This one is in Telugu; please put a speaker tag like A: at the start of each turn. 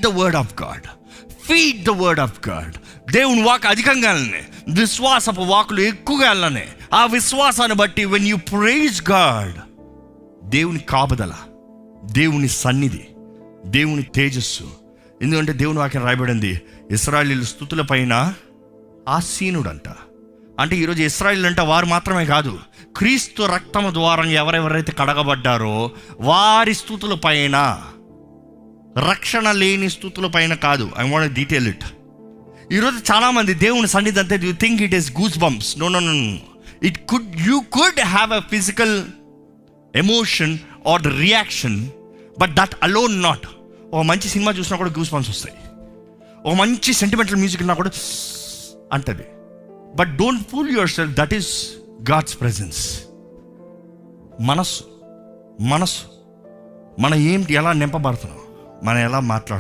A: The word of God, feed the word of God. దేవుని వాక్ అధికంగా వెళ్ళనే, విశ్వాసపు వాకులు ఎక్కువగా వెళ్ళనే. ఆ విశ్వాసాన్ని బట్టి వెన్ యూ ప్రైజ్ గాడ్, దేవుని కాపుదల, దేవుని సన్నిధి, దేవుని తేజస్సు. ఎందుకంటే దేవుని వాక్యం రాయబడింది, ఇశ్రాయేలీయుల స్తుతుల పైన ఆసీనుడంట. అంటే ఈరోజు ఇశ్రాయేలు అంటే వారు మాత్రమే కాదు, క్రీస్తు రక్తము ద్వారా ఎవరెవరైతే కడగబడ్డారో వారి స్తుతుల పైన, రక్షణ లేని స్తుతుల పైన కాదు. I want detail it. ఈరోజు చాలామంది దేవుని సన్నిధి అంటే you think it is goose bumps. No no no, it could, you could have a physical emotion or the reaction, but that alone not. ఒక మంచి సినిమా చూసినా కూడా గూస్ బంప్స్ వస్తాయి, ఒక మంచి సెంటిమెంటల్ మ్యూజిక్ ఉన్నా కూడా అంటది. But don't fool yourself, that is God's presence. మనస్సు మన ఏంటి, ఎలా నింపబడుతున్నాం, మనం ఎలా మాట్లాడుతున్నాం.